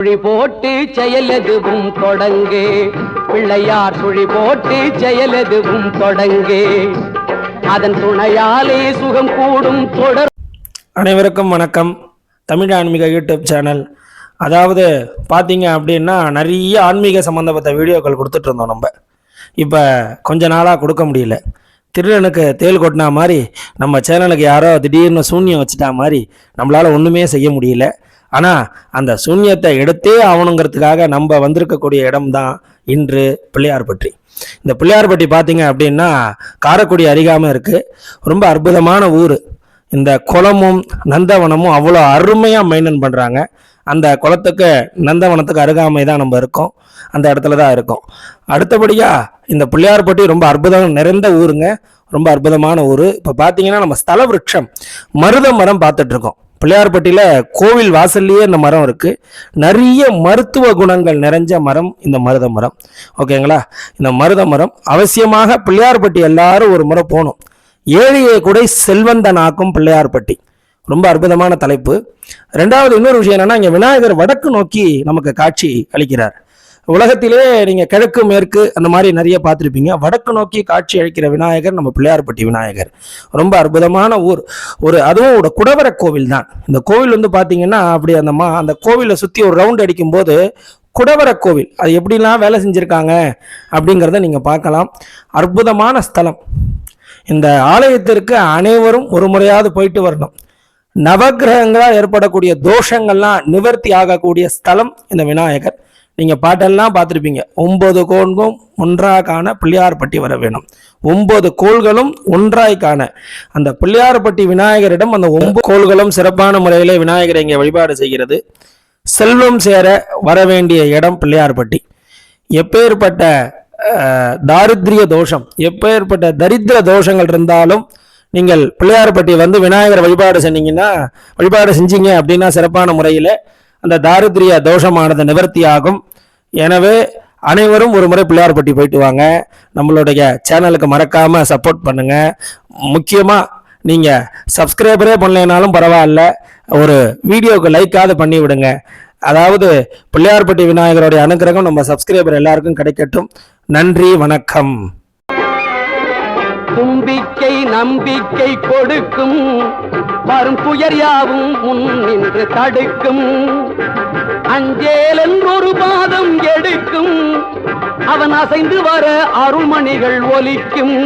சுழி போட்டு செயலெதுவும் தொடங்கு பிள்ளையார் சுழி போட்டு செயலெதுவும் தொடங்கு அதன் துணையாலே சுகம் கூடும் தொடர். அனைவருக்கும் வணக்கம். தமிழ் ஆன்மீக யூடியூப் சேனல். அதாவது பார்த்தீங்க அப்படின்னா நிறைய ஆன்மீக சம்மந்தப்பட்ட வீடியோக்கள் கொடுத்துட்டு இருந்தோம். நம்ம இப்போ கொஞ்ச நாளாக கொடுக்க முடியல. திருடனுக்கு தேல் கொட்டினா மாதிரி நம்ம சேனலுக்கு யாரோ திடீர்னு சூன்யம் வச்சுட்டா மாதிரி நம்மளால் ஒன்றுமே செய்ய முடியல. ஆனால் அந்த சூன்யத்தை எடுத்தே ஆகணுங்கிறதுக்காக நம்ம வந்திருக்கக்கூடிய இடம்தான் இன்று பிள்ளையார்பட்டி. இந்த பிள்ளையார்பட்டி பார்த்தீங்க அப்படின்னா காரைக்குடி அருகாமல் இருக்குது. ரொம்ப அற்புதமான ஊர். இந்த குளமும் நந்தவனமும் அவ்வளோ அருமையாக மெயின்டைன் பண்ணுறாங்க. அந்த குளத்துக்கு நந்தவனத்துக்கு அருகாமை தான் நம்ம இருக்கோம். அந்த இடத்துல தான் இருக்கோம். அடுத்தபடியாக இந்த பிள்ளையார்பட்டி ரொம்ப அற்புதம் நிறைந்த ஊருங்க. ரொம்ப அற்புதமான ஊர். இப்போ பார்த்தீங்கன்னா நம்ம ஸ்தல விருட்சம் மருத மரம் பார்த்துட்ருக்கோம். பிள்ளையார்பட்டியில் கோவில் வாசல்லையே இந்த மரம் இருக்குது. நிறைய மருத்துவ குணங்கள் நிறைஞ்ச மரம் இந்த மருத மரம். ஓகேங்களா? இந்த மருத மரம் அவசியமாக பிள்ளையார்பட்டி எல்லாரும் ஒரு முறை போகணும். ஏழையை கூட செல்வந்தனாக்கும் பிள்ளையார்பட்டி. ரொம்ப அற்புதமான தலைப்பு. ரெண்டாவது இன்னொரு விஷயம் என்னன்னா, இங்கே விநாயகர் வடக்கு நோக்கி நமக்கு காட்சி அளிக்கிறார். உலகத்திலே நீங்கள் கிழக்கு மேற்கு அந்த மாதிரி நிறைய பார்த்துருப்பீங்க. வடக்கு நோக்கி காட்சி அளிக்கிற விநாயகர் நம்ம பிள்ளையார்பட்டி விநாயகர். ரொம்ப அற்புதமான ஊர். அதுவும் ஒரு குடவர கோவில் தான். இந்த கோவில் வந்து பார்த்தீங்கன்னா அப்படி அந்த கோவிலை சுற்றி ஒரு ரவுண்ட் அடிக்கும்போது குடவர கோவில் அது எப்படிலாம் வேலை செஞ்சுருக்காங்க அப்படிங்கிறத நீங்கள் பார்க்கலாம். அற்புதமான ஸ்தலம். இந்த ஆலயத்திற்கு அனைவரும் ஒரு முறையாவது போயிட்டு வரணும். நவகிரகங்களால் ஏற்படக்கூடிய தோஷங்கள்லாம் நிவர்த்தி ஆகக்கூடிய ஸ்தலம் இந்த விநாயகர். நீங்கள் பாட்டெல்லாம் பார்த்துருப்பீங்க. 9 கோள்களும் ஒன்றாய் காண பிள்ளையார்பட்டி வர வேணும். 9 கோள்களும் ஒன்றாய் காண அந்த பிள்ளையார்பட்டி விநாயகரிடம் அந்த 9 கோள்களும் சிறப்பான முறையில் விநாயகரை இங்கே வழிபாடு செய்கிறது. செல்வம் சேர வர வேண்டிய இடம் பிள்ளையார்பட்டி. எப்பேற்பட்ட தாரித்ரிய தோஷம், எப்பேற்பட்ட தரித்திர தோஷங்கள் இருந்தாலும் நீங்கள் பிள்ளையார்பட்டி வந்து விநாயகரை வழிபாடு செஞ்சீங்க அப்படின்னா சிறப்பான முறையில் அந்த தாரித்ரிய தோஷமானது நிவர்த்தி ஆகும். எனவே அனைவரும் ஒரு முறை பிள்ளையார்பட்டி போயிட்டு வாங்க. நம்மளுடைய சேனலுக்கு மறக்காம சப்போர்ட் பண்ணுங்க. முக்கியமாக நீங்கள் சப்ஸ்கிரைபரே பண்ணலைனாலும் பரவாயில்ல, ஒரு வீடியோவுக்கு லைக்காவது பண்ணி விடுங்க. அதாவது பிள்ளையார்பட்டி விநாயகருடைய அனுகிரகம் நம்ம சப்ஸ்கிரைபர் எல்லாருக்கும் கிடைக்கட்டும். நன்றி, வணக்கம். தும்பிக்கை நம்பிக்கை கொடுக்கும் வரும் துயர் யாவும் முன் நின்று தடுக்கும். அஞ்சேலன் ஒரு பாதம் எடுக்கும் அவன் அசைந்து வர அருள்மணிகள் ஒலிக்கும்.